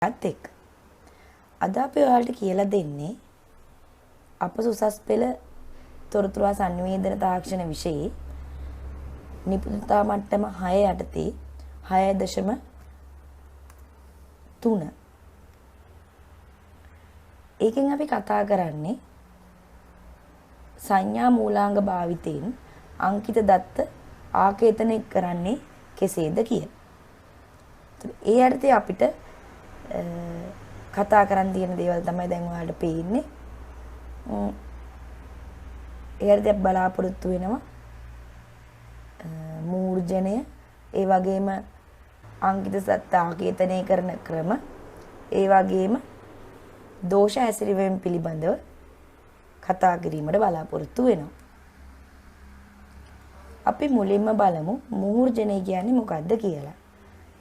ඒත් එක්ක අද අපි ඔයාලට කියලා දෙන්නේ අප උසස් පෙළ තොරතුරු සංවේදන තාක්ෂණ විෂයේ නිපුණතා මට්ටම 6 යටතේ 6.3 ඒකෙන් අපි කතා කරන්නේ සංඥා මූලාංග භාවිතයෙන් අංකිත දත්ත ආකේතනය කරන්නේ කෙසේද කියලා. ඒ යටතේ අපිට කතා කරන් තියෙන දේවල් තමයි දැන් ඔයාලට පේන්නේ. ඒ යටතේ බලාපොරොත්තු වෙනවා මූර්ජනය, ඒ වගේම අංකිත දත්ත ආකේතනය කරන ක්‍රම, ඒ වගේම දෝෂ හැසිරීම පිළිබඳව කතා කිරීමට බලාපොරොත්තු වෙනවා. අපි මුලින්ම බලමු මූර්ජනය කියන්නේ මොකක්ද කියලා.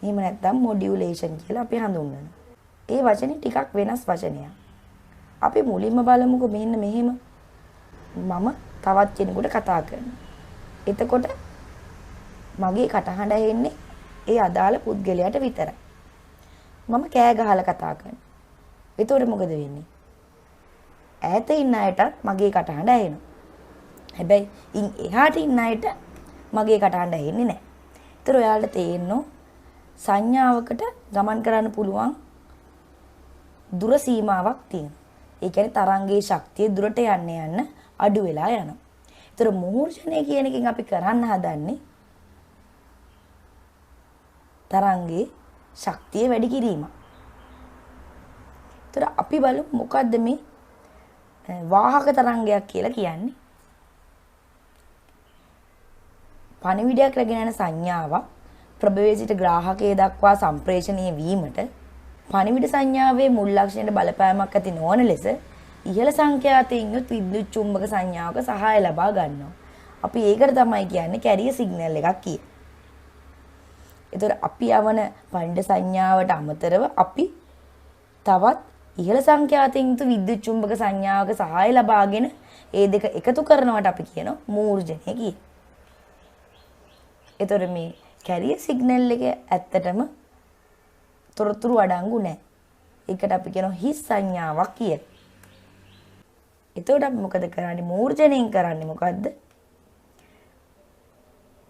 එහෙම නැත්නම් මොඩියුලේෂන් කියලා අපි හඳුන්වනවා. ඒ වචනේ ටිකක් වෙනස් වචනයක්. අපි මුලින්ම බලමුකෝ මෙන්න මෙහෙම මම තවත් කෙනෙකුට කතා කරනවා. එතකොට මගේ කටහඬ ඇහෙන්නේ ඒ අදාළ පුද්ගලයාට විතරයි. මම කෑ ගහලා කතා කරනවා. එතකොට මොකද වෙන්නේ? ඈත ඉන්න අයටත් මගේ කටහඬ ඇහෙනවා. හැබැයි ඉන් එහාට ඉන්න අයට මගේ කටහඬ ඇහෙන්නේ නැහැ. ඒතර ඔයාලට තේරෙනවා සංඥාවකට ගමන් කරන්න පුළුවන් දුර සීමාවක් තියෙනවා. ඒ කියන්නේ තරංගයේ ශක්තිය දුරට යන්න අඩු වෙලා යනවා. ඒතර මූර්ජනය කියන එකෙන් අපි කරන්න හදන්නේ තරංගයේ ශක්තිය වැඩි කිරීම. ඒතර අපි බලමු මොකද්ද මේ වාහක තරංගයක් කියලා කියන්නේ. පණිවිඩයක් රැගෙන යන සංඥාවක් ප්‍රභවයේ සිට ග්‍රාහකයේ දක්වා සම්ප්‍රේෂණය වීමට පණිවිඩ සංඥාවේ මුල් ලක්ෂණයට බලපෑමක් ඇති නොවන ලෙස ඉහළ සංඛ්‍යාතයෙන් යුත් විද්‍යුත් චුම්බක සංඥාවක සහාය ලබා ගන්නවා. අපි ඒකට තමයි කියන්නේ කැරියර් සිග්නල් එකක් කියලා. ඒතර අපි යවන පණිවිඩ සංඥාවට අමතරව අපි තවත් ඉහළ සංඛ්‍යාතයෙන් යුත් විද්‍යුත් චුම්බක සංඥාවක සහාය ලබාගෙන ඒ දෙක එකතු කරනවට අපි කියනවා මූර්ජනය කියලා. ඒතර මේ කැරියර් සිග්නල් එක ඇත්තටම තොරතුරු අඩංගු නැහැ. ඒකට අපි කියනවා හිස් සංඥාවක් කියලා. එතකොට අපි මොකද කරන්නේ? මූර්ජනයෙන් කරන්නේ මොකද්ද?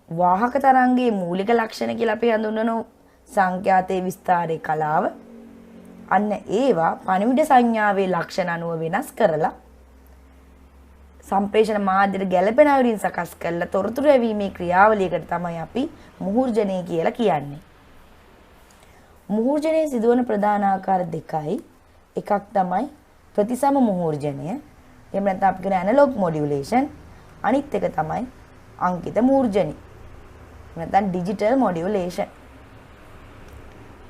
වාහක තරංගයේ මූලික ලක්ෂණ කියලා අපි හඳුන්වන සංඛ්‍යාතයේ විස්තරේ කලාව. අන්න ඒවා පණිවිඩ සංඥාවේ ලක්ෂණ අනුව වෙනස් කරලා සම්ප්‍රේෂණ මාධ්‍යයට ගැළපෙන අයුරින් සකස් කරලා තොරතුරු ඇවීමේ ක්‍රියාවලියකට තමයි අපි මූර්ජනය කියලා කියන්නේ. මූර්ජනයේ සිදුවන ප්‍රධාන ආකාර දෙකයි. එකක් තමයි ප්‍රතිසම මූර්ජනය. එහෙම නැත්නම් අපි කියන ඇනලොග් මොඩියුලේෂන්. අනිත් එක තමයි අංකිත මූර්ජනය. නැත්නම් ඩිජිටල් මොඩියුලේෂන්.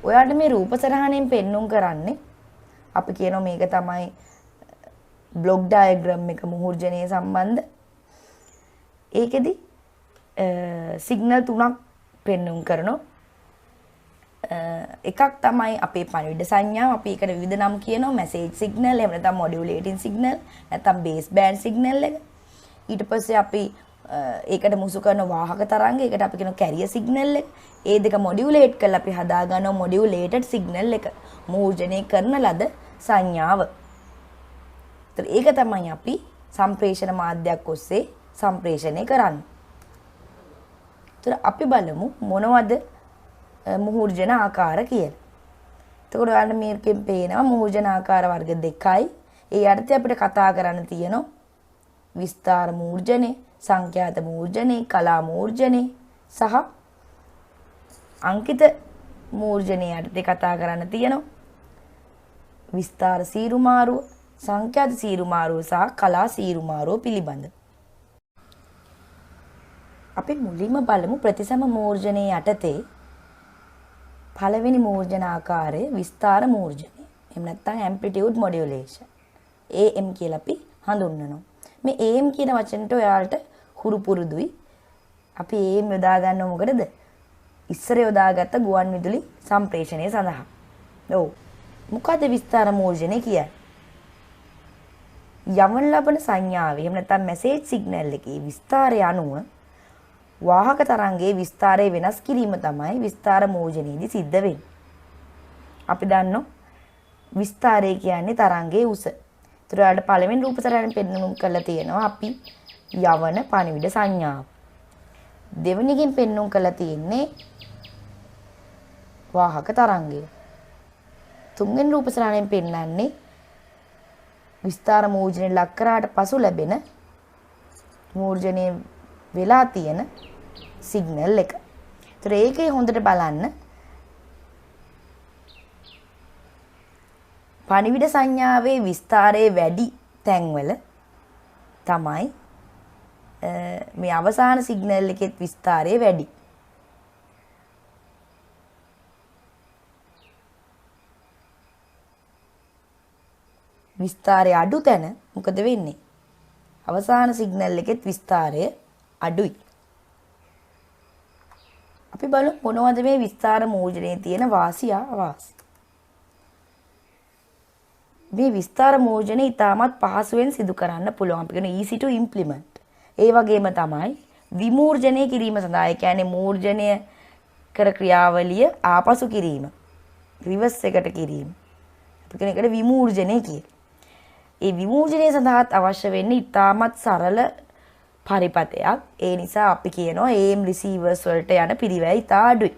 ඔයාලට මේ රූප සරහණෙන් පෙන්눔 කරන්නේ අපි කියනවා මේක තමයි බ්ලොක් ඩයග්‍රෑම් එක මූර්ජනයේ සම්බන්ධ. ඒකෙදි සිග්නල් තුනක් පෙන්눔 කරනවා. එකක් තමයි අපේ පණිවිඩ සංඥාව. අපි ඒකට විවිධ නම් කියනවා. මැසේජ් සිග්නල්, එහෙම නැත්නම් මොඩියුලේටින් සිග්නල්, නැත්නම් බේස් බෑන්ඩ් සිග්නල් එක. ඊට පස්සේ අපි ඒකට මුසු කරන වාහක තරංග, ඒකට අපි කියනවා කැරියර් සිග්නල් එක. ඒ දෙක මොඩියුලේට් කරලා අපි හදා ගන්නවා මොඩියුලේටඩ් සිග්නල් එක. මූර්ජනය කරන ලද සංඥාව. ඒක තමයි අපි සම්ප්‍රේෂණ මාධ්‍යයක් ඔස්සේ සම්ප්‍රේෂණය කරන්නේ. ඒතර අපි බලමු මොනවද මූර්ජන ආකාර කියලා. එතකොට ඔයාලට මේකෙන් පේනවා මූර්ජන ආකාර වර්ග දෙකයි. ඒ යටතේ අපිට කතා කරන්න තියෙනවා විස්තර මූර්ජනේ, සංඛ්‍යාත මූර්ජනේ, කලා මූර්ජනේ සහ අංකිත මූර්ජනේ යටතේ කතා කරන්න තියෙනවා විස්තර සීරුමාරුව, සංඛ්‍යාත සීරුමාරුව සහ කලා සීරුමාරුව පිළිබඳ. අපි මුලින්ම බලමු ප්‍රතිසම මූර්ජනයේ යටතේ පළවෙනි මූර්ජන ආකාරය විස්තර මූර්ජනය. එහෙම නැත්නම් ඇම්ප්ලිටියුඩ් මොඩියුලේෂන්. AM කියලා අපි හඳුන්වනවා. මේ AM කියන වචනට ඔයාලට හුරු පුරුදුයි. අපි AM යොදා ගන්නව මොකටද? ඉස්සර යොදාගත්ත ගුවන් විදුලි සම්ප්‍රේෂණය සඳහා. ඔව්. මොකද විස්තර මූර්ජනය කියන්නේ? යවන ලබන සංඥාවේ එහෙම නැත්නම් මැසේජ් සිග්නල් එකේ විස්තරය අනුව වාහක තරංගයේ විස්තරය වෙනස් කිරීම තමයි විස්තර මූර්ජනයේදී සිද්ධ වෙන්නේ. අපි දන්නවා විස්තරය කියන්නේ තරංගයේ උස. ඒතර ඔයාලට පළවෙනි රූප සටහන පෙන්වුම් කරලා තියෙනවා අපි යවන පණිවිඩ සංඥාව. දෙවෙනි එකෙන් පෙන්වුම් කරලා තියෙන්නේ වාහක තරංගය. තුන්වෙනි රූප සටහනෙන් පෙන්වන්නේ විස්තර මූර්ජනය ලක් කරාට පසු ලැබෙන මූර්ජනය වෙලා තියෙන සිග්නල් එක. ඒතර ඒකේ හොඳට බලන්න පණිවිඩ සංඥාවේ විස්තරයේ වැඩි තැන්වල තමයි මේ අවසාන සිග්නල් එකේ විස්තරය වැඩි. විස්තරය අඩු තැන මොකද වෙන්නේ? අවසාන සිග්නල් එකෙත් විස්තරය අඩුයි. අපි බලමු මොනවද මේ විස්තර මූර්ජනයේ තියෙන වාසි අවාසි. මේ විස්තර මූර්ජනය ඉතාමත් පහසුවෙන් සිදු කරන්න පුළුවන්. අපි කියන easy to implement. ඒ වගේම තමයි විමූර්ජනය කිරීම සඳහා ඒ කියන්නේ මූර්ජනය කර ක්‍රියාවලිය ආපසු කිරීම. රිවර්ස් එකට කිරීම. අපි කියන එකට විමූර්ජනය කියනවා. ඒ විමූර්ජනය සඳහාත් අවශ්‍ය වෙන්නේ ඉතාමත් සරල පරිපතයක්. ඒ නිසා අපි කියනවා AM receivers වලට යන පිරිවැය ඉතා අඩුයි.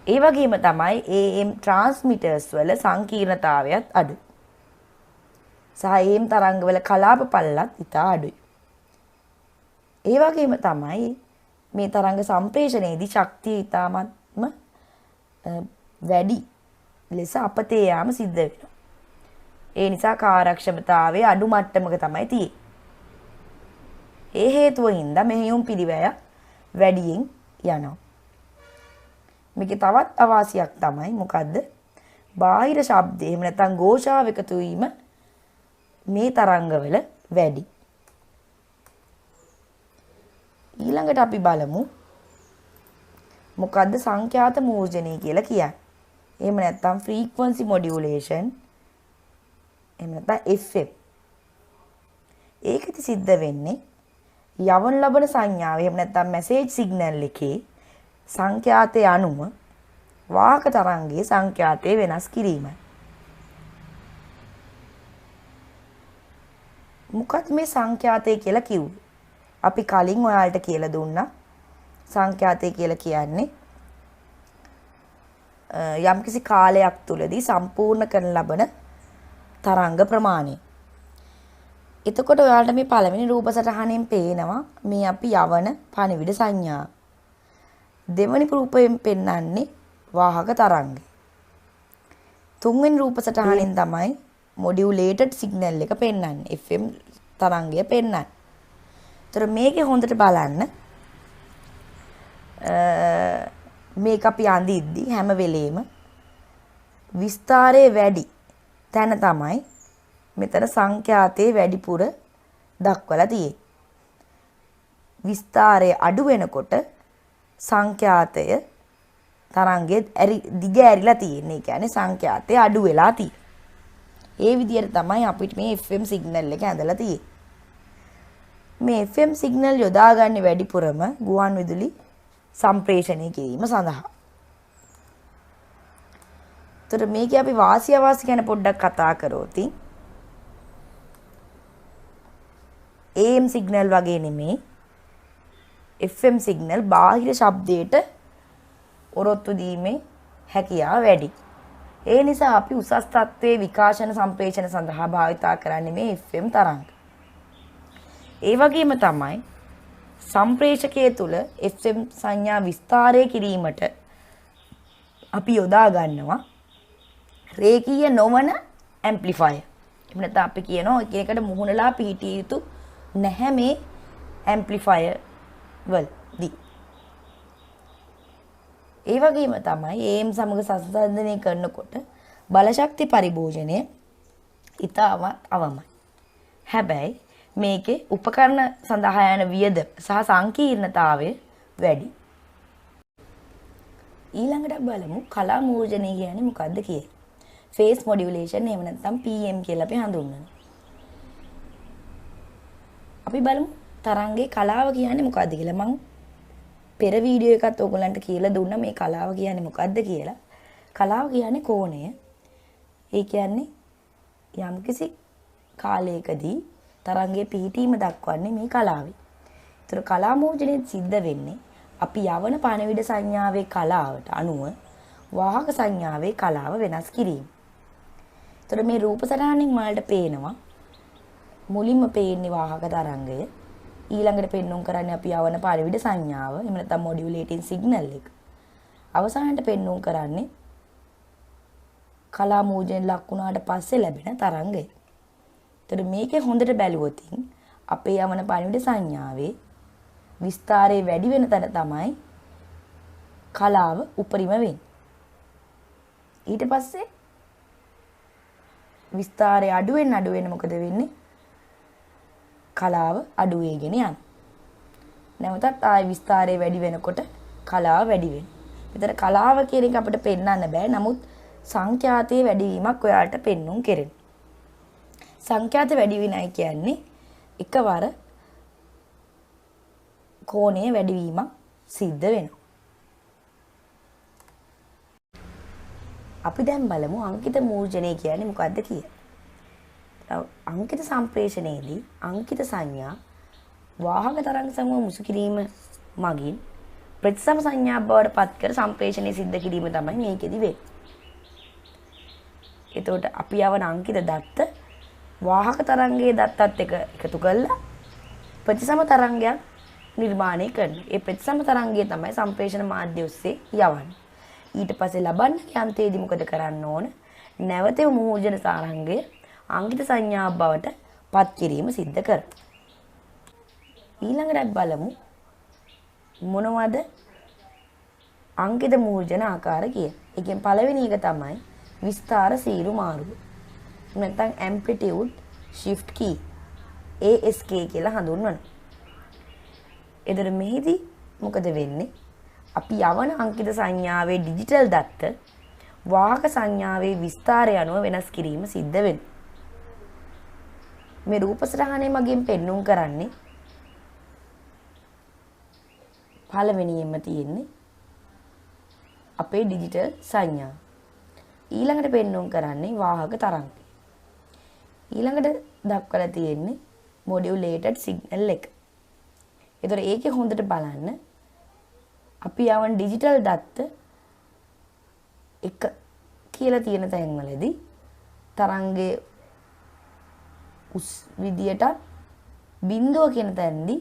ඒ වගේම තමයි AM transmitters වල සංකීර්ණතාවයත් අඩුයි. සහ AM තරංගවල කලාප පළලත් ඉතා අඩුයි. ඒ වගේම තමයි මේ තරංග සම්ප්‍රේෂණයේදී ශක්තිය ඉතාමත්ම වැඩි ලෙස අපතේ යාම සිද්ධ වෙනවා. ඒ නිසා කාර්යක්ෂමතාවයේ අඩු මට්ටමක තමයි තියෙන්නේ. ඒ හේතුව හින්දා මෙහෙයුම් පිරිවැය වැඩියෙන් යනවා. මේකේ තවත් අවාසියක් තමයි මොකද්ද? බාහිර ශබ්ද එහෙම නැත්නම් ഘോഷාව එකතු වීම මේ තරංගවල වැඩි. ඊළඟට අපි බලමු මොකද්ද සංඛ්‍යාත මූර්ජනය කියලා කියන්නේ. එහෙම නැත්නම් frequency modulation එහෙම නැත්නම් FM. ඒකෙදි සිද්ධ වෙන්නේ යවන ලබන සංඥාව එහෙම නැත්නම් මැසේජ් සිග්නල් එකේ සංඛ්‍යාතයේ අනුව වාහක තරංගයේ සංඛ්‍යාතය වෙනස් කිරීමයි. මොකක්ද මේ සංඛ්‍යාතය කියලා කිව්වේ? අපි කලින් ඔයාලට කියලා දුන්නා සංඛ්‍යාතය කියලා කියන්නේ යම්කිසි කාලයක් තුලදී සම්පූර්ණ කරන ලබන තරංග ප්‍රමාණය. එතකොට ඔයාලට මේ පළවෙනි රූප සටහනෙන් පේනවා මේ අපි යවන පණිවිඩ සංඥා. දෙවෙනි රූපයෙන් පෙන්වන්නේ වාහක තරංගය. තුන්වෙනි රූප සටහනෙන් තමයි modulated signal එක පෙන්වන්නේ. FM තරංගය පෙන්වන්නේ. ඒතර මේකේ හොඳට බලන්න මේක අපි අඳිද්දි හැම වෙලේම විස්තරයේ වැඩි තැන තමයි මෙතන සංඛ්‍යාතයේ වැඩිපුර දක්වලා තියෙන්නේ. විස්තරය අඩු වෙනකොට සංඛ්‍යාතය තරංගයේ දිග ඇරිලා තියෙන්නේ. ඒ කියන්නේ සංඛ්‍යාතය අඩු වෙලා තියෙන්නේ. ඒ විදිහට තමයි අපිට මේ FM සිග්නල් එක ඇඳලා තියෙන්නේ. මේ FM සිග්නල් යොදාගන්නේ වැඩිපුරම ගුවන් විදුලි සම්ප්‍රේෂණය කිරීම සඳහා. ඒතර මේකේ අපි වාසි අවාසි ගැන පොඩ්ඩක් කතා කරොත් AM සිග්නල් වගේ නෙමේ FM සිග්නල් බාහිර ශබ්දයට ඔරොත්තු දීමේ හැකියාව වැඩි. ඒ නිසා අපි උසස් තත්ත්වයේ විකාශන සම්ප්‍රේෂණ සඳහා භාවිතා කරන්නේ මේ FM තරංග. ඒ වගේම තමයි සම්ප්‍රේෂකයේ තුල FM සංඥා විස්තරය කිරීමට අපි යොදා ගන්නවා රේඛීය නොවන ඇම්ප්ලිෆයර්. එහෙම නැත්නම් අපි කියනවා එකිනෙකට මුහුණලා පිහිටිය යුතු නැහැ මේ ඇම්ප්ලිෆයර් වලදී. ඒ වගේම තමයි AM සමග සංසන්දනය කරනකොට බලශක්ති පරිභෝජනය ඉතාමත් අවමයි. හැබැයි මේකේ උපකරණ සඳහා යන වියදම සහ සංකීර්ණතාවය වැඩි. ඊළඟට බලමු කලා මූර්ජනය කියන්නේ මොකක්ද කියලා. ෆේස් මොඩියුලේෂන් එහෙම නැත්නම් PM කියලා අපි හඳුන්වනවා. අපි බලමු තරංගයේ කලාව කියන්නේ මොකක්ද කියලා. මම පෙර වීඩියෝ එකත් ඔයගොල්ලන්ට කියලා දුන්නා මේ කලාව කියන්නේ මොකක්ද කියලා. කලාව කියන්නේ කෝණය. ඒ කියන්නේ යම්කිසි කාලයකදී තරංගයේ පිහිටීම දක්වන්නේ මේ කලාවේ. ඒතර කලා මෝචනයේ සිද්ධ වෙන්නේ අපි යවන පණවිඩ සංඥාවේ කලාවට අනුව වාහක සංඥාවේ කලාව වෙනස් කිරීම. ඒතර මේ රූප සටහනින් වලට පේනවා මුලින්ම පේන්නේ වාහක තරංගය. ඊළඟට පෙන්වුම් කරන්නේ අපි යවන පණවිඩ සංඥාව. එහෙම නැත්නම් මොඩියුලේටින් සිග්නල් එක. අවසානට පෙන්වුම් කරන්නේ කලා මෝචනයෙන් ලක් වුණාට පස්සේ ලැබෙන තරංගය. ඒතර මේකේ හොඳට බැලුවොත් අපේ යවන පණවිඩ සංඥාවේ විස්තරය වැඩි වෙන තැන තමයි කලාව උපරිම වෙන්නේ. ඊට පස්සේ විස්තරය අඩු වෙන මොකද වෙන්නේ? කලාව අඩු වෙගෙන යනවා. නැවතත් ආයි විස්තරය වැඩි වෙනකොට කලාව වැඩි වෙනවා. විතර කලාව කියන එක අපිට පෙන්වන්න බෑ. නමුත් සංඛ්‍යාතයේ වැඩිවීමක් ඔයාලට පෙන්වුම් කෙරෙන. සංඛ්‍යාත වැඩි විනයි කියන්නේ එකවර කෝණයේ වැඩිවීමක් සිද්ධ වෙනවා. අපි දැන් බලමු අංකිත මූර්ජනය කියන්නේ මොකක්ද කියලා. අංකිත සම්ප්‍රේෂණයේදී අංකිත සංඥා වාහක තරංග සමූහ මුසු කිරීම මගින් ප්‍රතිසම සංඥා බවට පත් කර සම්ප්‍රේෂණය සිද්ධ කිරීම තමයි මේකෙදි වෙන්නේ. එතකොට අපි යවන අංකිත දත්ත වාහක තරංගයේ දත්තත් එක එකතු කරලා ප්‍රතිසම තරංගයක් නිර්මාණය කරනවා. ඒ ප්‍රතිසම තරංගය තමයි සම්ප්‍රේෂණ මාධ්‍ය ඔස්සේ යවන්නේ. ඊට පස්සේ ලබන්න යන්ත්‍රයේදී මොකද කරන්න ඕන? නැවත මූර්ජන තරංගය අංකිත සංඥා බවට පත් කිරීම සිද්ධ කරනවා. ඊළඟට බලමු මොනවද අංකිත මූර්ජන ආකාර කියලා. ඒකෙන් පළවෙනි එක තමයි විස්තර සීරු මාරුව. නැත්නම් ඇම්ප්ලිටියුඩ් shift key ASK කියලා හඳුන්වනවා. එතන මෙහිදී මොකද වෙන්නේ? අපි යවන අංකිත සංඥාවේ ඩිජිටල් දත්ත වාහක සංඥාවේ විස්තරය අනුව වෙනස් කිරීම සිද්ධ වෙනවා. මේ රූප සටහනේ මගින් පෙන්වුම් කරන්නේ පළවෙනියෙන්ම තියෙන්නේ අපේ ඩිජිටල් සංඥා. ඊළඟට පෙන්වුම් කරන්නේ වාහක තරංග. ඊළඟට දක්වලා තියෙන්නේ මොඩියුලේටඩ් සිග්නල් එක. ඒතර ඒකේ හොඳට බලන්න අපි යවන ඩිජිටල් දත්ත එක කියලා තියෙන තැන්වලදී තරංගයේ උස් විදියට බිඳුව කියන තැනදී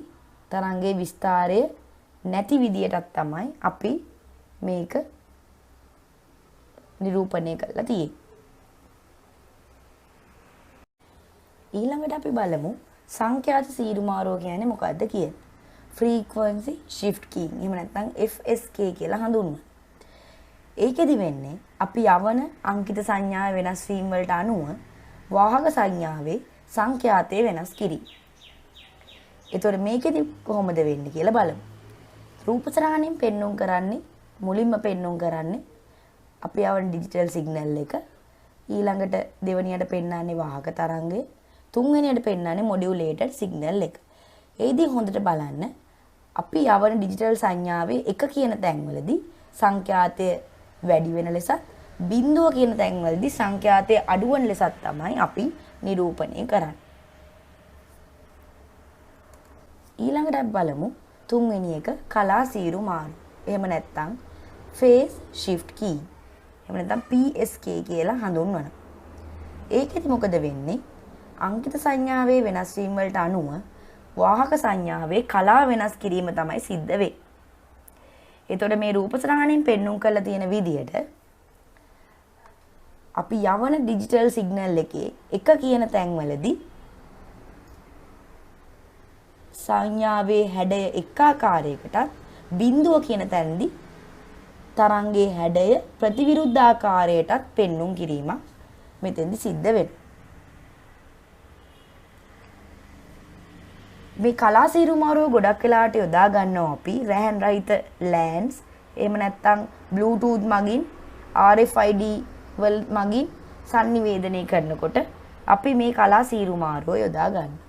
තරංගයේ විස්තරය නැති විදියටත් තමයි අපි මේක නිරූපණය කරලා තියෙන්නේ. ඊළඟට අපි බලමු සංඛ්‍යාත සීරු මාරුව කියන්නේ මොකක්ද කියලා. frequency shift key එහෙම නැත්නම් FSK කියලා හඳුන්වනවා. ඒකෙදි වෙන්නේ අපි යවන අංකිත සංඥා වෙනස් වීම වලට අනුව වාහක සංඥාවේ සංඛ්‍යාතය වෙනස් කිරීම. ඒතකොට මේකෙදි කොහොමද වෙන්නේ කියලා බලමු. රූප සටහනින් පෙන්වුම් කරන්නේ මුලින්ම පෙන්වුම් කරන්නේ අපි යවන ඩිජිටල් සිග්නල් එක. ඊළඟට දෙවෙනියට පෙන්වන්නේ වාහක තරංගය. තුන්වෙනියට පෙන්වන්නේ මොඩියුලේටඩ් සිග්නල් එක. ඒදී හොඳට බලන්න අපි යවන ඩිජිටල් සංඥාවේ එක කියන තැන්වලදී සංඛ්‍යාතය වැඩි වෙන ලෙසත් බිඳුව කියන තැන්වලදී සංඛ්‍යාතය අඩු වෙන ලෙසත් තමයි අපි නිරූපණය කරන්නේ. ඊළඟට බලමු තුන්වෙනි එක කලා සීරු මාරු. එහෙම නැත්නම් phase shift key. එහෙම නැත්නම් PSK කියලා හඳුන්වනවා. ඒකෙදි මොකද වෙන්නේ? අංකිත සංඥාවේ වෙනස් වීම වලට අනුව වාහක සංඥාවේ කලා වෙනස් කිරීම තමයි සිද්ධ වෙන්නේ. එතකොට මේ රූප සටහනින් පෙන්වුම් කරලා තියෙන විදිහට අපි යවන ඩිජිටල් සිග්නල් එකේ එක කියන තැන්වලදී සංඥාවේ හැඩය එක ආකාරයකටත් බිඳුව කියන තැනදී තරංගයේ හැඩය ප්‍රතිවිරුද්ධ ආකාරයටත් පෙන්වුම් කිරීමක් මෙතෙන්දි සිද්ධ වෙනවා. මේ කලා සීරු මාරුව ගොඩක් වෙලාවට යොදා ගන්නවා අපි රැහන් රහිත ලෑන්ස් එහෙම නැත්නම් බ්ලූටූත් මගින් RFID වල මගින් sannivedanaya කරනකොට අපි මේ කලා සීරු මාරුව යොදා ගන්නවා.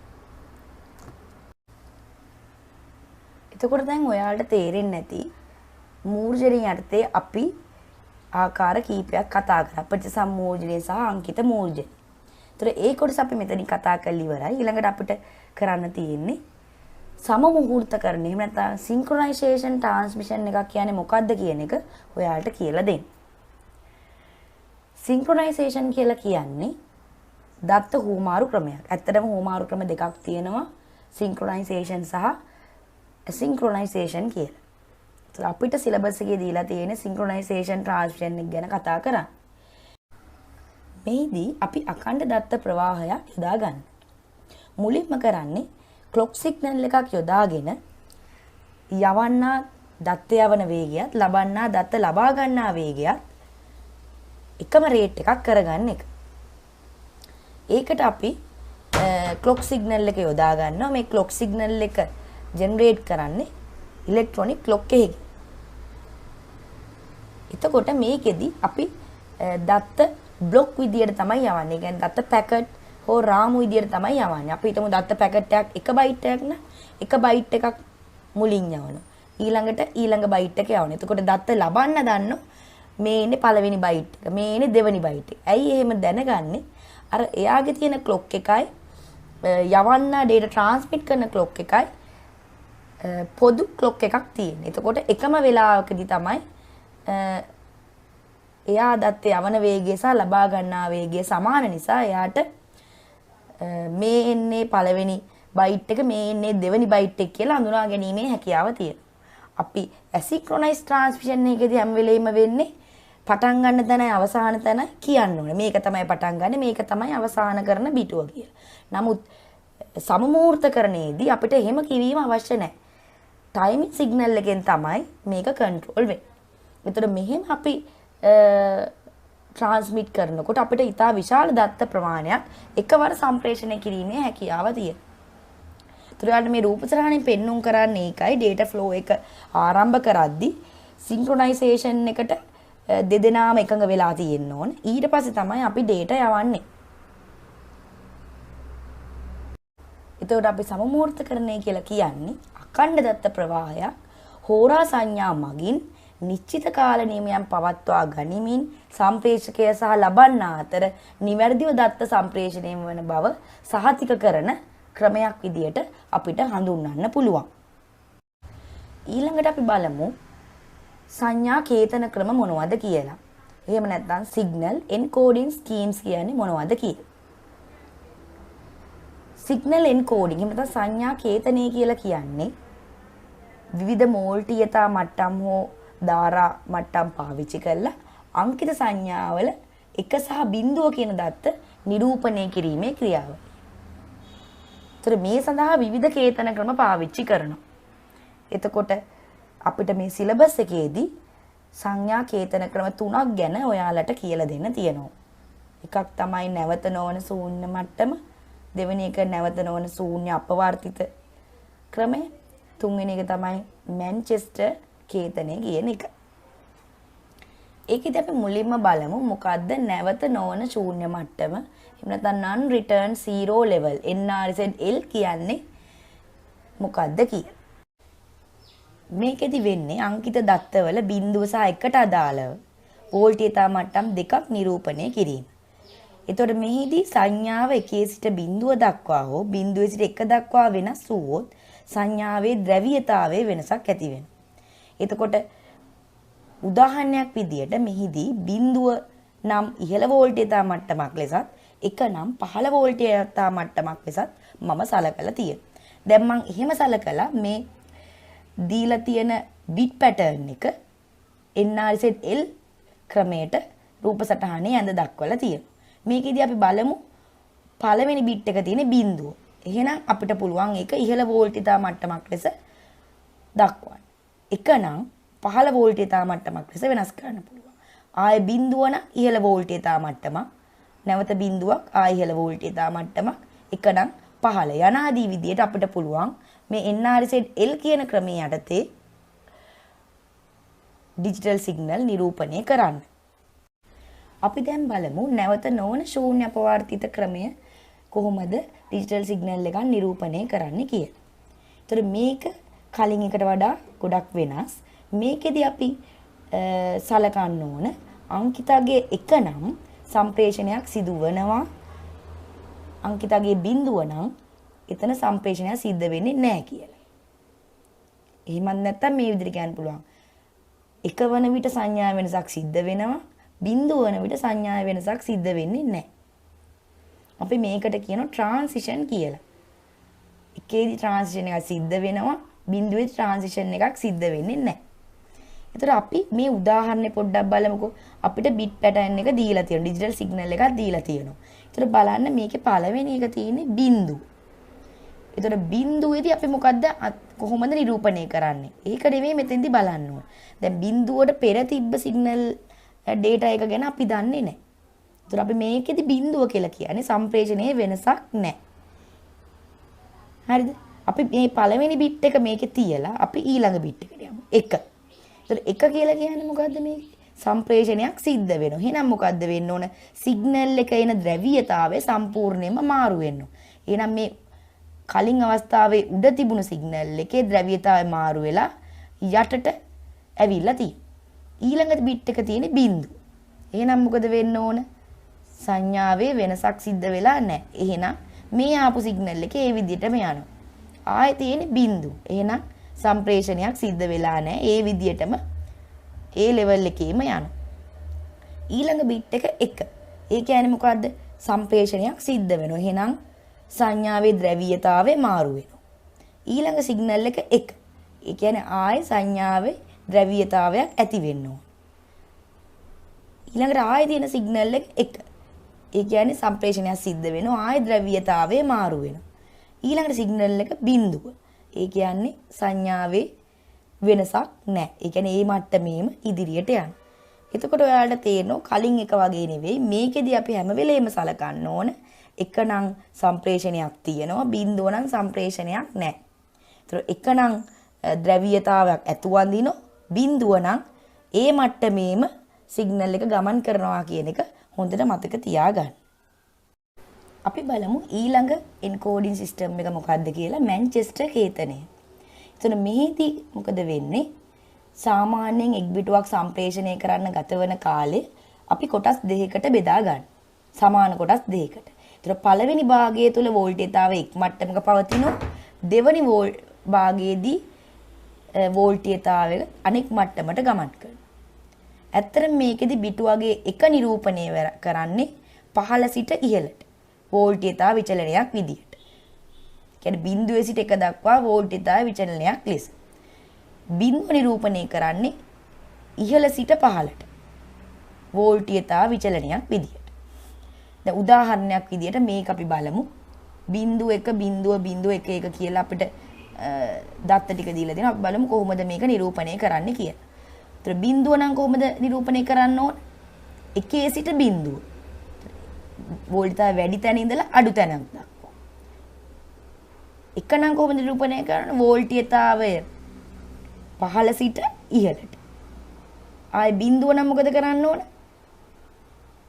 එතකොට දැන් ඔයාලට තේරෙන්නේ නැති මූර්ජනීය අර්ථයේ අපි ආකාර කීපයක් කතා කරා. ප්‍රතිසම්මෝචනය සහ අංකිත මූර්ජනය. ඒතර ඒ කොටස අපි මෙතනින් කතා කරලා ඉවරයි. ඊළඟට අපිට කරන්න තියෙන්නේ සම මුහූර්තකරණය. එහෙම නැත්නම් සින්ක්‍රොනයිසේෂන් ට්‍රාන්ස්මිෂන් එකක් කියන්නේ මොකක්ද කියන එක ඔයාලට කියලා දෙන්න. සින්ක්‍රොනයිසේෂන් කියලා කියන්නේ දත්ත හුවමාරු ක්‍රමයක්. ඇත්තටම හුවමාරු ක්‍රම දෙකක් තියෙනවා. සින්ක්‍රොනයිසේෂන් සහ ඇසින්ක්‍රොනයිසේෂන් කියලා. ඒත් අපිට සිලබස් එකේ දීලා තියෙන සින්ක්‍රොනයිසේෂන් ට්‍රාන්ස්මිෂන් එක ගැන කතා කරා. මේදී අපි අඛණ්ඩ දත්ත ප්‍රවාහයක් යොදා ගන්න. මුලින්ම කරන්නේ ක්ලොක් සිග්නල් එකක් යොදාගෙන යවන්නා දත්ත යවන වේගයත් ලබන්නා දත්ත ලබා ගන්නා වේගයත් එකම රේට් එකක් කරගන්න එක. ඒකට අපි ක්ලොක් සිග්නල් එක යොදා ගන්නවා. මේ ක්ලොක් සිග්නල් එක ජෙනරේට් කරන්නේ ඉලෙක්ට්‍රොනික ක්ලොක් එකකින්. එතකොට මේකෙදි අපි දත්ත බ්ලොක් විදියට තමයි යවන්නේ. කියන්නේ දත්ත පැකට් හෝ රාමු විදියට තමයි යවන්නේ. අපි හිතමු දත්ත පැකට් එකක් 1 බයිට් එකක් න 1 බයිට් එකක් මුලින් යවනවා. ඊළඟට ඊළඟ බයිට් එක යවනවා. එතකොට දත්ත ලබන්න දන්නෝ මේ ඉන්නේ පළවෙනි බයිට් එක. මේ ඉන්නේ දෙවෙනි බයිට් එක. ඇයි එහෙම දැනගන්නේ? අර එයාගේ තියෙන ක්ලොක් එකයි යවන්න data transmit කරන ක්ලොක් එකයි පොදු ක්ලොක් එකක් තියෙනවා. එතකොට එකම වෙලාවකදී තමයි එයා දත්ත යවන වේගය සහ ලබා ගන්නා වේගය සමාන නිසා එයාට මේ එන්නේ පළවෙනි බයිට් එක මේ එන්නේ දෙවෙනි බයිට් එක කියලා හඳුනා ගැනීමේ හැකියාව තියෙනවා. අපි ඇසින්ක්‍රොනයිස් ට්‍රාන්ස්මිෂන් එකේදී හැම වෙලෙම වෙන්නේ පටන් ගන්න තැනයි අවසාන තැනයි කියන්න ඕනේ. මේක තමයි පටන් ගන්න මේක තමයි අවසාන කරන බිටුව කියලා. නමුත් සමමුහූර්තකරණයේදී අපිට එහෙම කිවීම අවශ්‍ය නැහැ. ටයිමින් සිග්නල් එකෙන් තමයි මේක කන්ට්‍රෝල් වෙන්නේ. ඒතර මෙහෙම අපි ට්‍රාන්ස්මිට් කරනකොට අපිට ඉතා විශාල දත්ත ප්‍රමාණයක් එකවර සම්ප්‍රේෂණය කිරීමේ හැකියාව තියෙනවා. ඒතර මේ රූපසරහණෙන් පෙන්눔 කරන්නේ ඒකයි data flow එක ආරම්භ කරද්දී සින්ක්‍රොනයිසේෂන් එකට දෙදෙනාම එකඟ වෙලා තියෙන්න ඕන. ඊට පස්සේ තමයි අපි data යවන්නේ. එතකොට අපි සමමුහූර්තකරණය කියලා කියන්නේ අඛණ්ඩ දත්ත ප්‍රවාහයක් හෝරා සංඥා මගින් නිශ්චිත කාල නියමයන් පවත්වා ගනිමින් සම්ප්‍රේෂකය සහ ලබන්නා අතර නිවැරදිව දත්ත සම්ප්‍රේෂණය වන බව සහතික කරන ක්‍රමයක් විදියට අපිට හඳුන්වන්න පුළුවන්. ඊළඟට අපි බලමු සංඥා කේතන ක්‍රම මොනවද කියලා. එහෙම නැත්නම් සිග්නල් එන්කෝඩින් ස්කීම්ස් කියන්නේ මොනවද කියලා. සිග්නල් එන්කෝඩින් එහෙම නැත්නම් සංඥා කේතනය කියලා කියන්නේ විවිධ මෝල්ටියතා මට්ටම් හෝ ධාරා මට්ටම් පාවිච්චි කරලා අංකිත සංඥාවල 1 සහ 0 කියන දත්ත නිරූපණය කිරීමේ ක්‍රියාව. ඒතර මේ සඳහා විවිධ කේතන ක්‍රම පාවිච්චි කරනවා. එතකොට අපිට මේ සිලබස් එකේදී සංඥා කේතන ක්‍රම 3ක් ගැන ඔයාලට කියලා දෙන්න තියෙනවා. එකක් තමයි නැවත නොවන ශූන්‍ය මට්ටම, දෙවෙනි එක නැවත නොවන ශූන්‍ය අපවර්තිත ක්‍රමය, තුන්වෙනි එක තමයි මැන්චෙස්ටර් කේතනය කියන එක. ඒකෙදි අපි මුලින්ම බලමු මොකද්ද නැවත නොවන ශූන්‍ය මට්ටම. එහෙම නැත්නම් non return zero level NRZL කියන්නේ මොකද්ද කියලා. මේකෙදි වෙන්නේ අංකිත දත්තවල බිඳුව සහ එකට අදාළව වෝල්ටීයතා මට්ටම් දෙකක් නිරූපණය කිරීම. එතකොට මෙහිදී සංඥාව 1 සිට බිඳුව දක්වා හෝ බිඳුවේ සිට 1 දක්වා වෙනස් වුවොත් සංඥාවේ ද්‍රව්‍යතාවයේ වෙනසක් ඇති වෙනවා. එතකොට උදාහරණයක් විදියට මෙහිදී බිඳුව නම් ඉහළ වෝල්ටීයතා මට්ටමක් ලෙසත් එක නම් පහළ වෝල්ටීයතා මට්ටමක් ලෙසත් මම සලකලා තියෙනවා. දැන් මම එහෙම සලකලා මේ දීලා තියෙන බිට් පැටර්න් එක NRZL ක්‍රමයට රූප සටහනේ ඇඳ දක්වලා තියෙනවා. මේකෙදී අපි බලමු පළවෙනි බිට් එක තියෙන බිඳුව. එහෙනම් අපිට පුළුවන් ඒක ඉහළ වෝල්ටීයතා මට්ටමක් ලෙස දක්වන්න. එක නම් පහළ වෝල්ටීයතා මට්ටමක් ලෙස වෙනස් කරන්න පුළුවන්. ආය බිඳුව නම් ඉහළ වෝල්ටීයතා මට්ටමක්, නැවත බිඳුවක් ආය ඉහළ වෝල්ටීයතා මට්ටමක්, එක නම් පහළ යනාදී විදියට අපිට පුළුවන් මේ NRZL කියන ක්‍රමයේ යටතේ ඩිජිටල් සිග්නල් නිරූපණය කරන්න. අපි දැන් බලමු නැවත නොවන ශූන්‍ය අපවර්තිත ක්‍රමය කොහොමද ඩිජිටල් සිග්නල් එකක් නිරූපණය කරන්නේ කියලා. ඒතර මේක කලින් එකට වඩා ගොඩක් වෙනස්. මේකෙදි අපි සලකන්න ඕන අංකිතාගේ 1 නම් සම්ප්‍රේෂණයක් සිදු වෙනවා. අංකිතාගේ 0 නම් එතන සම්ප්‍රේෂණයක් සිද්ධ වෙන්නේ නැහැ කියලා. එහෙමත් නැත්නම් මේ විදිහට කියන්න පුළුවන්. 1 වන විට සංඥා වෙනසක් සිද්ධ වෙනවා. 0 වන විට සංඥා වෙනසක් සිද්ධ වෙන්නේ නැහැ. අපි මේකට කියනවා ට්‍රාන්සිෂන් කියලා. 1ේදී ට්‍රාන්සිෂන් එකක් සිද්ධ වෙනවා. 0ේදී ට්‍රාන්සිෂන් එකක් සිද්ධ වෙන්නේ නැහැ. ඒතර අපි මේ උදාහරණය පොඩ්ඩක් බලමුකෝ. අපිට බිට් පැටර්න් එක දීලා තියෙනවා. ඩිජිටල් සිග්නල් එකක් දීලා තියෙනවා. ඒතර බලන්න මේකේ පළවෙනි එක තියෙන්නේ බිංදුව. ඒතර බිංදුවේදී අපි මොකද්ද කොහොමද නිරූපණය කරන්නේ? ඒක නෙවෙයි මෙතෙන්දී බලන්න ඕන. දැන් බිංදුවට පෙර තිබ්බ සිග්නල් data එක ගැන අපි දන්නේ නැහැ. ඒතර අපි මේකෙදි බිංදුව කියලා කියන්නේ සම්ප්‍රේෂණයේ වෙනසක් නැහැ. හරිද? අපි මේ පළවෙනි බිට් එක මේකේ තියලා අපි ඊළඟ බිට් එකට යමු. 1. ඒතර 1 කියලා කියන්නේ මොකද්ද මේකේ? සම්ප්‍රේෂණයක් සිද්ධ වෙනවා. එහෙනම් මොකද්ද වෙන්න ඕන? සිග්නල් එක එන ද්‍රව්‍යතාවය සම්පූර්ණයෙන්ම මාරු වෙන්න ඕන. එහෙනම් මේ කලින් අවස්ථාවේ උඩ තිබුණු සිග්නල් එකේ ද්‍රව්‍යතාවය මාරු වෙලා යටට ඇවිල්ලා තියෙනවා. ඊළඟ බිට් එක තියෙන්නේ බිංදුව. එහෙනම් මොකද වෙන්න ඕන? සංඥාවේ වෙනසක් සිද්ධ වෙලා නැහැ. එහෙනම් මේ ආපු සිග්නල් එකේ ඒ විදිහටම යනවා. ආයේ තියෙන්නේ බිංදුව. එහෙනම් සම්ප්‍රේෂණයක් සිද්ධ වෙලා නැහැ. ඒ විදිහටම ඒ ලෙවල් එකේම යනවා. ඊළඟ බිට් එක 1. ඒ කියන්නේ මොකද්ද? සම්ප්‍රේෂණයක් සිද්ධ වෙනවා. එහෙනම් සංඥාවේ ද්‍රව්‍යතාවය මාරු වෙනවා. ඊළඟ සිග්නල් එක 1. ඒ කියන්නේ ආයේ සංඥාවේ ද්‍රව්‍යතාවයක් ඇති වෙන්න ඕන. ඊළඟට ආයේ තියෙන සිග්නල් එක 1. ඒ කියන්නේ සම්ප්‍රේෂණයක් සිද්ධ වෙනවා. ආයේ ද්‍රව්‍යතාවය මාරු වෙනවා. ඊළඟට සිග්නල් එක බිංදුව. ඒ කියන්නේ සංඥාවේ වෙනසක් නැහැ. ඒ කියන්නේ මේ මට්ටමේම ඉදිරියට යනවා. එතකොට ඔයාලට තේරෙනවා කලින් එක වගේ නෙවෙයි මේකෙදි අපි හැම වෙලේම සලකන්න ඕන 1 නම් සම්ප්‍රේෂණයක් තියෙනවා 0 නම් සම්ප්‍රේෂණයක් නැහැ. ඒතර 1 නම් ද්‍රව්‍යතාවයක් ඇතුවඳිනවා 0 නම් ඒ මට්ටමේම සිග්නල් එක ගමන් කරනවා කියන එක හොඳට මතක තියාගන්න. අපි බලමු ඊළඟ එන්කෝඩින් සිස්ටම් එක මොකක්ද කියලා මැන්චෙස්ටර් කේතනය. එතන මෙහිදී මොකද වෙන්නේ? සාමාන්‍යයෙන් එක් බිටුවක් සම්ප්‍රේෂණය කරන්න ගතවන කාලේ අපි කොටස් දෙකකට බෙදා ගන්න. සමාන කොටස් දෙකකට. ඒතර පළවෙනි භාගය තුල වෝල්ටේජතාවය එක් මට්ටමක පවතිනවා. දෙවෙනි භාගයේදී වෝල්ටේජතාවය අනෙක් මට්ටමට ගමන් කරනවා. ඇත්තටම මේකෙදි බිටුවගේ එක නිරූපණය කරන්නේ පහළ සිට ඉහළට. වෝල්ටේජතාව විචලනයක් විදියට. කියන්නේ බිංදුවේ සිට 1 දක්වා වෝල්ටේජතාව විචලනයක් ලෙස. බිංදුව නිරූපණය කරන්නේ ඉහළ සිට පහළට. වෝල්ටේජතාව විචලනයක් විදියට. දැන් උදාහරණයක් විදියට මේක අපි බලමු. බිංදුව 1 බිංදුව 1 කියලා අපිට දත්ත ටික දීලා දෙනවා. අපි බලමු කොහොමද මේක නිරූපණය කරන්නේ කියලා. ඒතර බිංදුව නම් කොහොමද නිරූපණය කරන්න ඕන? 1 සිට බිංදුව. වෝල්ටේජතාව වැඩි තැන ඉඳලා අඩු තැනක් දක්වා. 1 නම් කොහොමද නිරූපණය කරන්නේ? වෝල්ටේජතාවය පහළ සිට ඉහළට. ආයි බිංදුව නම් මොකද කරන්න ඕන?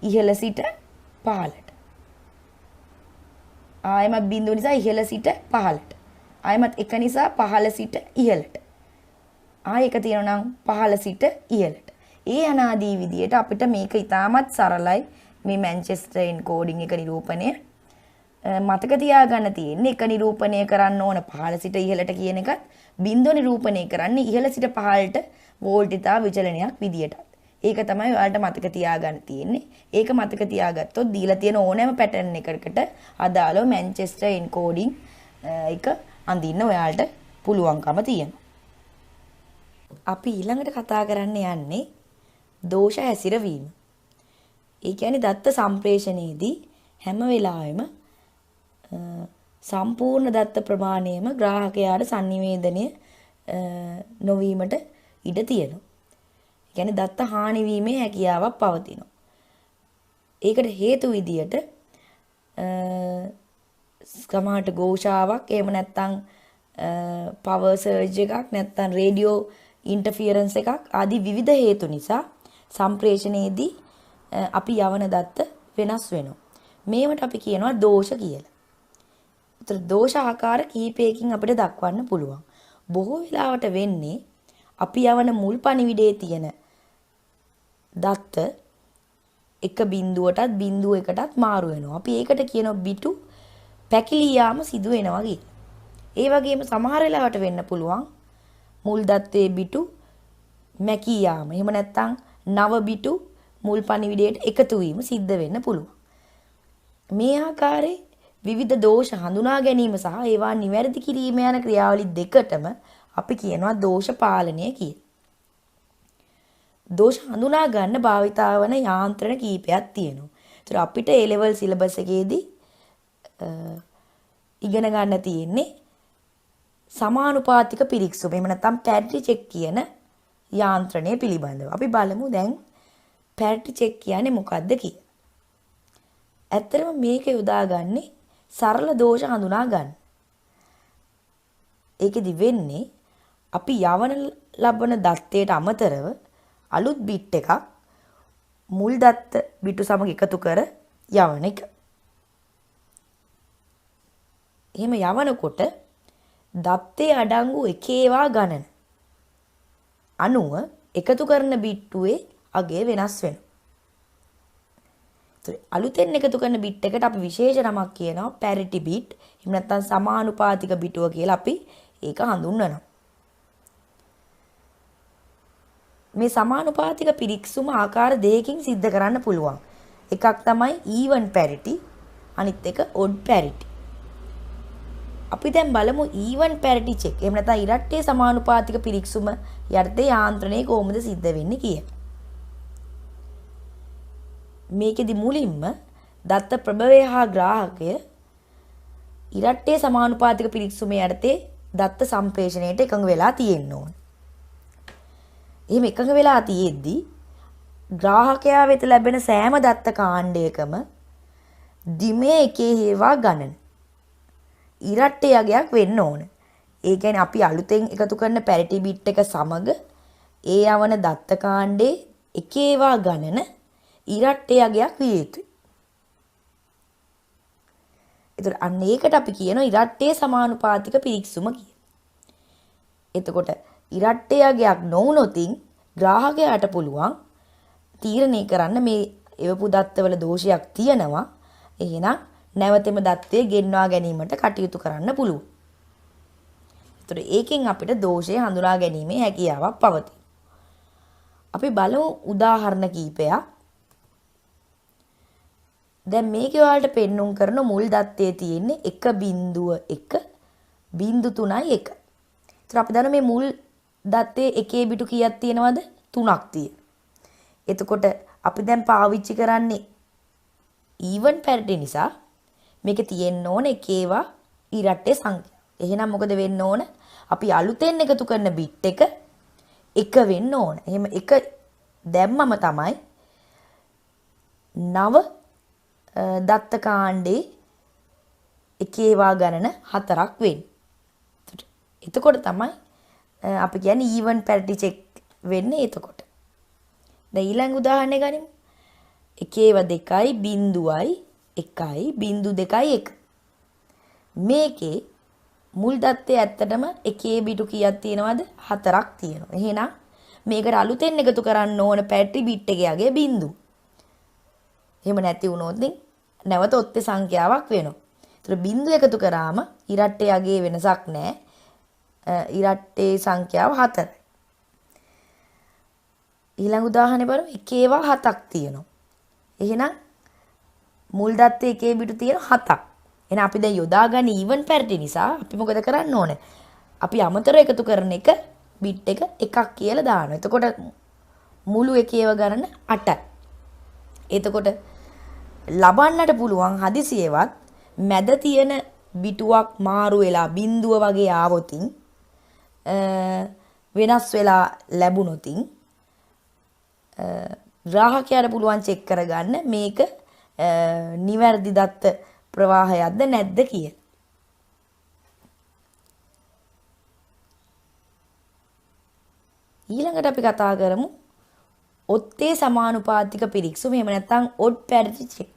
ඉහළ සිට පහළට. ආයමත් බිංදුව නිසා ඉහළ සිට පහළට. ආයමත් 1 නිසා පහළ සිට ඉහළට. ආයි එක තියෙනවා නම් පහළ සිට ඉහළට. ඒ අනාදී විදියට අපිට මේක ඉතාමත් සරලයි මේ මැන්චෙස්ටර් එන්කෝඩින් එක නිරූපණය. මතක තියාගන්න තියෙන්නේ එක නිරූපණය කරන්න ඕන පහළ සිට ඉහළට කියන එකත් බිංදුව නිරූපණය කරන්නේ ඉහළ සිට පහළට වෝල්ටේජතාව විචලනයක් විදියට. ඒක තමයි ඔයාලට මතක තියාගන්න තියෙන්නේ. ඒක මතක තියාගත්තොත් දීලා තියෙන ඕනෑම පැටර්න් එකකට අදාළව මැන්චෙස්ටර් එන්කෝඩින් එක අඳින්න ඔයාලට පුළුවන්කම තියෙනවා. අපි ඊළඟට කතා කරන්න යන්නේ දෝෂ හැසිරවීම. ඒ කියන්නේ දත්ත සම්ප්‍රේෂණයේදී හැම වෙලාවෙම සම්පූර්ණ දත්ත ප්‍රමාණයම ග්‍රාහකයාට sannivedanaya නොවීමට ඉඩ තියෙනවා. ඒ කියන්නේ දත්ත හානි වීමේ හැකියාවක් පවතිනවා. ඒකට හේතු විදියට සමහරට ഘോഷාවක් එහෙම නැත්නම් පවර් සර්ජ් එකක් නැත්නම් රේඩියෝ ඉන්ටර්ෆියරන්ස් එකක් ආදී විවිධ හේතු නිසා සම්ප්‍රේෂණයේදී අපි යවන දත්ත වෙනස් වෙනවා. මේවට අපි කියනවා දෝෂ කියලා. ඒතර දෝෂ ආකාර කිහිපයකින් අපිට දක්වන්න පුළුවන්. බොහෝ වෙලාවට වෙන්නේ අපි යවන මුල් පණිවිඩයේ තියෙන දත්ත එක බිඳුවටත් බිඳුව එකටත් මාරු වෙනවා. අපි ඒකට කියනවා බිටු පැකිලී යාම සිදු වෙනවා කියලා. ඒ වගේම සමහර වෙලාවට වෙන්න පුළුවන් මුල් දත්තේ බිටු මැකී යාම. එහෙම නැත්නම් නව බිටු මුල් පණිවිඩයට එකතු වීම සිද්ධ වෙන්න පුළුවන්. මේ ආකාරයේ විවිධ දෝෂ හඳුනා ගැනීම සහ ඒවා නිවැරදි කිරීම යන ක්‍රියාවලි දෙකටම අපි කියනවා දෝෂ පාලනය කියලා. දෝෂ හඳුනා ගන්න භාවිතා වන යාන්ත්‍රණ කීපයක් තියෙනවා. ඒතර අපිට A level සිලබස් එකේදී ඉගෙන ගන්න තියෙන්නේ සමානුපාතික පිරික්සුම. එහෙම නැත්නම් පැරිටි චෙක් කියන යාන්ත්‍රණය පිළිබඳව. අපි බලමු දැන් පැරිටි චෙක් කියන්නේ මොකක්ද කියලා. ඇත්තටම මේක යොදාගන්නේ සරල දෝෂ හඳුනා ගන්න. ඒකෙදි වෙන්නේ අපි යවන ලබන දත්තයට අමතරව අලුත් බිට් එකක් මුල් දත්ත බිටු සමග එකතු කර යවන එක. එහෙම යවනකොට දත්තේ අඩංගු එක ඒවා ගණන අනුව එකතු කරන බිට්ටුවේ අගය වෙනස් වෙනවා. අලුතෙන් එකතු කරන බිට් එකට අපි විශේෂ නමක් කියනවා පැරිටි බිට්. එහෙම නැත්නම් සමානුපාතික බිටුව කියලා අපි ඒක හඳුන්වනවා. මේ සමානුපාතික පිරික්සුම ආකාර දෙකකින් සිද්ධ කරන්න පුළුවන්. එකක් තමයි ඊවන් පැරිටි, අනිත් එක ඔඩ් පැරිටි. අපි දැන් බලමු ඊවන් පැරිටි චෙක්. එහෙම නැත්නම් ඉරට්ටේ සමානුපාතික පිරික්සුම යටතේ යාන්ත්‍රණය කොහොමද සිද්ධ වෙන්නේ කියලා. මේකෙදි මුලින්ම දත්ත ප්‍රභවය හා ග්‍රාහකය ඉරට්ටේ සමානුපාතික පිරික්සුම යටතේ දත්ත සම්ප්‍රේෂණයට එකඟ වෙලා තියෙන්න ඕන. එහෙම එකඟ වෙලා තියෙද්දි ග්‍රාහකයා වෙත ලැබෙන සෑම දත්ත කාණ්ඩයකම දිමේ එකේ හේවා ගණන ඉරට්ටේ යගයක් වෙන්න ඕන. ඒ කියන්නේ අපි අලුතෙන් එකතු කරන පැරිටි බිට් එක සමග ඒ යවන දත්ත කාණ්ඩේ එකේවා ගණන ඉරට්ටේ යගයක් විය යුතුයි. ඒතර අන්න ඒකට අපි කියනවා ඉරට්ටේ සමානුපාතික පිරික්සුම කියලා. එතකොට ඉරට්ටේ යගයක් නොවුනොතින් ග්‍රාහකයාට පුළුවන් තීරණය කරන්න මේ එවපු දත්තවල දෝෂයක් තියෙනවා. එහෙනම් නැවතෙම දත්තය ගෙන්වා ගැනීමට කටයුතු කරන්න පුළුවන්. ඒතර ඒකෙන් අපිට දෝෂය හඳුනා ගැනීමේ හැකියාවක් පවතී. අපි බලමු උදාහරණ කිහිපයක්. දැන් මේකේ ඔයාලට පෙන්눔 කරන මුල් දත්තේ තියෙන්නේ 1.1.3.1. ඒතර අපි දන්නවා මේ මුල් දත්තේ එකේ බිටු කීයක් තියෙනවද? 3ක් තියෙනවා. එතකොට අපි දැන් පාවිච්චි කරන්නේ ඊවන් පැරිටි නිසා මේකේ තියෙන්න ඕන එකේවා ඉරට්ටේ සංඛ්‍යා. එහෙනම් මොකද වෙන්න ඕන? අපි අලුතෙන් එකතු කරන බිට් එක 1 වෙන්න ඕන. එහෙම 1 දැම්මම තමයි නව දත්ත කාණ්ඩේ එකේවා ගණන 4ක් වෙන්නේ. එතකොට තමයි අපි කියන්නේ ඊවන් පැරිටි චෙක් වෙන්නේ එතකොට. දැන් ඊළඟ උදාහරණය ගනිමු. එකේව 2යි බිඳුවයි 1යි බිඳු 2යි 1. මේකේ මුල් දත්තේ ඇත්තටම එකේ බිටු කීයක් තියෙනවද? 4ක් තියෙනවා. එහෙනම් මේකට අලුතෙන් එකතු කරන්න ඕන පැරිටි බිට් එකේ යගේ බිඳු. එහෙම නැති වුණොත් නැවත ඔත්තේ සංඛ්‍යාවක් වෙනවා. ඒතර බිඳු එකතු කරාම ඉරට්ටේ යගේ වෙනසක් නැහැ. ඉරට්ටේ සංඛ්‍යාව 4යි. ඊළඟ උදාහරණය බලමු. එකේවා 7ක් තියෙනවා. එහෙනම් මුල් දත්තේ එකේ බිටු තියෙන 7ක්. එහෙනම් අපි දැන් යොදාගන්න ඊවන් පැරිටි නිසා අපි මොකද කරන්න ඕනේ? අපි අමතර එකතු කරන එක බිට් එක එකක් කියලා දානවා. එතකොට මුළු එකේව ගණන 8යි. එතකොට ලබන්නට පුළුවන් හදිසියෙවත් මැද තියෙන බිටුවක් මාරු වෙලා බිඳුව වගේ ආවොතින් වෙනස් වෙලා ලැබුණොතින් ග්‍රාහකයාට පුළුවන් චෙක් කරගන්න මේක නිවැරදි දත්ත ප්‍රවාහයක්ද නැද්ද කියලා. ඊළඟට අපි කතා කරමු ඔත්තේ සමානුපාතික පිරික්සුම. එහෙම නැත්නම් ඔඩ් පැරිටි චෙක්.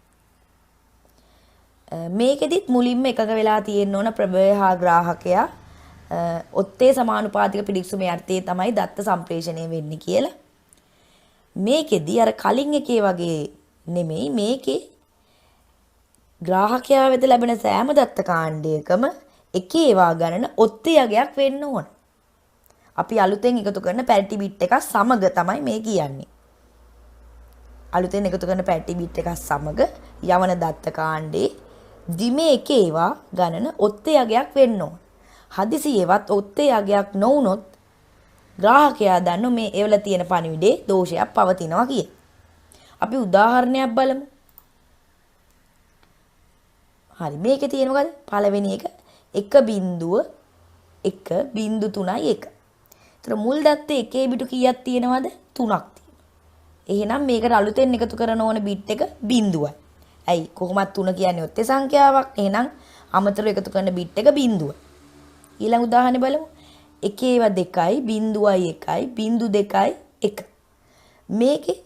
මේකෙදිත් මුලින්ම එකඟ වෙලා තියෙන්න ඕන ප්‍රභවය හා ග්‍රාහකයා ඔත්තේ සමානුපාතික පිරික්සුම යටතේ තමයි දත්ත සම්ප්‍රේෂණය වෙන්නේ කියලා. මේකෙදි අර කලින් එකේ වගේ නෙමෙයි මේකේ ග්‍රාහකයා වෙත ලැබෙන සෑම දත්ත කාණ්ඩයකම එක ඒවා ගණන ඔත්තේ යගයක් වෙන්න ඕන. අපි අලුතෙන් එකතු කරන පැරිටි බිට් එකක් සමග තමයි මේ කියන්නේ. අලුතෙන් එකතු කරන පැරිටි බිට් එකක් සමග යවන දත්ත කාණ්ඩේ දිමේ එක ඒවා ගණන ඔත්තේ යගයක් වෙන්න ඕන. හදිසියෙවත් ඔත්තේ යගයක් නොවුනොත් ග්‍රාහකයා දන්නෝ මේ ඒවල තියෙන පණිවිඩේ දෝෂයක් පවතිනවා කියලා. අපි උදාහරණයක් බලමු. හරි මේකේ තියෙන මොකද? පළවෙනි එක 1.1.3.1. ඒතර මුල් දත්තේ එකේ බිටු කීයක් තියෙනවද? 3ක් තියෙනවා. එහෙනම් මේකට අලුතෙන් එකතු කරන ඕන බිට් එක බිඳුවයි. ඇයි කොහොමත් 3 කියන්නේ ඔත්තේ සංඛ්‍යාවක්. එහෙනම් අමතරව එකතු කරන බිට් එක බිඳුවයි. ඊළඟ උදාහරණය බලමු. 1.2.1.2.1. මේකේ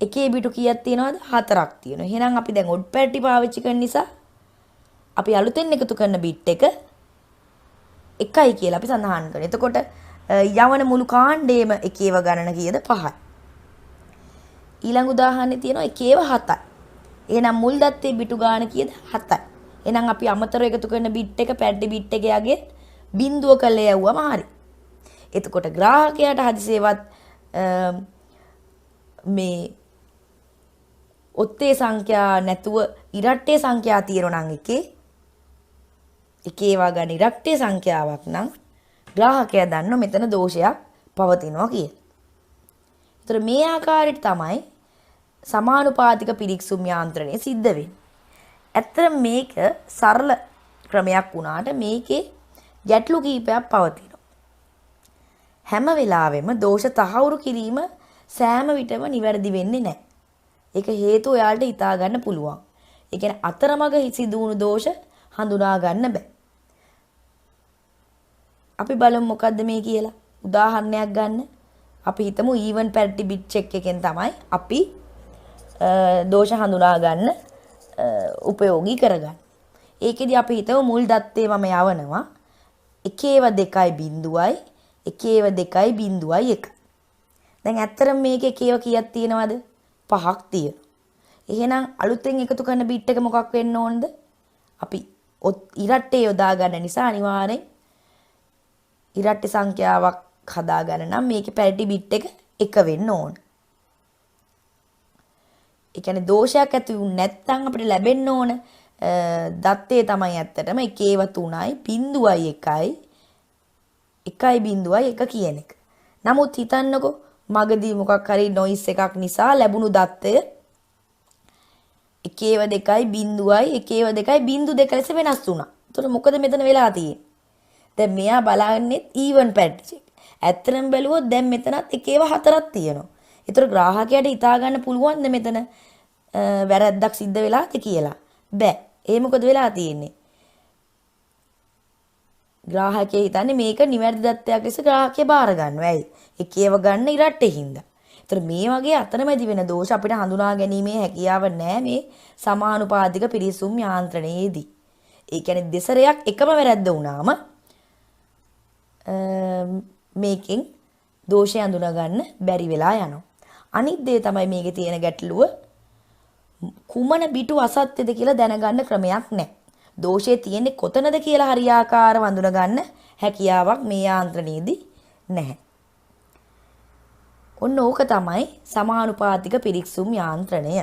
එකේ බිටු කීයක් තියෙනවද? 4ක් තියෙනවා. එහෙනම් අපි දැන් ඔඩ් පැරිටි පාවිච්චි කරන නිසා අපි අලුතෙන් එකතු කරන බිට් එක 1යි කියලා අපි සඳහන් කරනවා. එතකොට යවන මුළු කාණ්ඩේම එකේව ගණන කීයද? 5යි. ඊළඟ උදාහරණේ තියෙනවා එකේව 7යි. එහෙනම් මුල් දත්තේ බිටු ගාන කීයද? 7යි. එහෙනම් අපි අමතරව එකතු කරන බිට් එක පැරිටි බිට් එකේ යගේ බිඳුව කළේ යවුවම හරි. එතකොට ග්‍රාහකයාට හදිසියෙවත් මේ ඔත්තේ සංඛ්‍යා නැතුව ඉරට්ටේ සංඛ්‍යා තියෙනවා නම් එකේ ඒවා ගන්න ඉරට්ටේ සංඛ්‍යාවක් නම් ග්‍රාහකයා දන්නවා මෙතන දෝෂයක් පවතිනවා කියලා. ඒතර මේ ආකාරයට තමයි සමානුපාතික පිරික්සුම් යාන්ත්‍රණය සිද්ධ වෙන්නේ. ඇත්තට මේක සරල ක්‍රමයක් වුණාට මේකේ ගැටලු කීපයක් පවතිනවා. හැම වෙලාවෙම දෝෂ තහවුරු කිරීම සෑම විටම නිවැරදි වෙන්නේ නැහැ. ඒක හේතුව ඔයාලට හිතා ගන්න පුළුවන්. ඒ කියන්නේ අතරමඟ සිදු වුණු දෝෂ හඳුනා ගන්න බෑ. අපි බලමු මොකද්ද මේ කියලා. උදාහරණයක් ගන්න. අපි හිතමු even parity bit check එකෙන් තමයි අපි දෝෂ හඳුනා ගන්න උපයෝගී කරගන්න. ඒකෙදි අපි හිතමු මුල් දත්තේ මම යවනවා 1.2.0යි 1.2.1. දැන් ඇත්තටම මේකේ කීව කීයක් තියෙනවද? 5ක් තියෙනවා. එහෙනම් අලුතෙන් එකතු කරන බිට් එක මොකක් වෙන්න ඕනද? අපි ඉරට්ටේ යොදා ගන්න නිසා අනිවාර්යෙන් ඉරට්ටේ සංඛ්‍යාවක් හදා ගන්න නම් මේකේ පැරිටි බිට් එක 1 වෙන්න ඕන. ඒ කියන්නේ දෝෂයක් ඇති වුනේ නැත්නම් අපිට ලැබෙන්න ඕන දත්තේ තමයි ඇත්තටම 1.3යි 1.1යි කියන එක. නමුත් හිතන්නකෝ මගදී මොකක් හරි නොයිස් එකක් නිසා ලැබුණු දත්තය 1.2.1.2.2 ලෙස වෙනස් වුණා. එතකොට මොකද මෙතන වෙලා තියෙන්නේ? දැන් මෙයා බලන්නේ even පැරිටි චෙක්. ඇත්තටම බැලුවොත් දැන් මෙතනත් 1.4ක් තියෙනවා. ඒතර ග්‍රාහකයාට හිතා ගන්න පුළුවන්ද මෙතන වැරද්දක් සිද්ධ වෙලාද කියලා? බෑ. ඒ මොකද වෙලා තියෙන්නේ? ග්‍රාහකයා හිතන්නේ මේක නිවැරදි දත්තයක් ලෙස ග්‍රාහකයා බාර ගන්නවා. ඇයි? එකේව ගන්න ඉරට්ටේ හින්දා. ඒතර මේ වගේ අතරමැදි වෙන දෝෂ අපිට හඳුනා ගැනීමේ හැකියාව නැහැ මේ සමානුපාතික පිරිසුම් යාන්ත්‍රණයේදී. ඒ කියන්නේ දෙසරයක් එකම වැරද්ද වුණාම මේකෙන් දෝෂය හඳුනා ගන්න බැරි වෙලා යනවා. අනිත් දේ තමයි මේකේ තියෙන ගැටලුව කුමන බිටු අසත්‍යද කියලා දැනගන්න ක්‍රමයක් නැහැ. දෝෂය තියෙන්නේ කොතනද කියලා හරියාකාරව හඳුනා ගන්න හැකියාවක් මේ යාන්ත්‍රණයේදී නැහැ. ඔන්න ඕක තමයි සමානුපාතික පිරික්සුම් යාන්ත්‍රණය.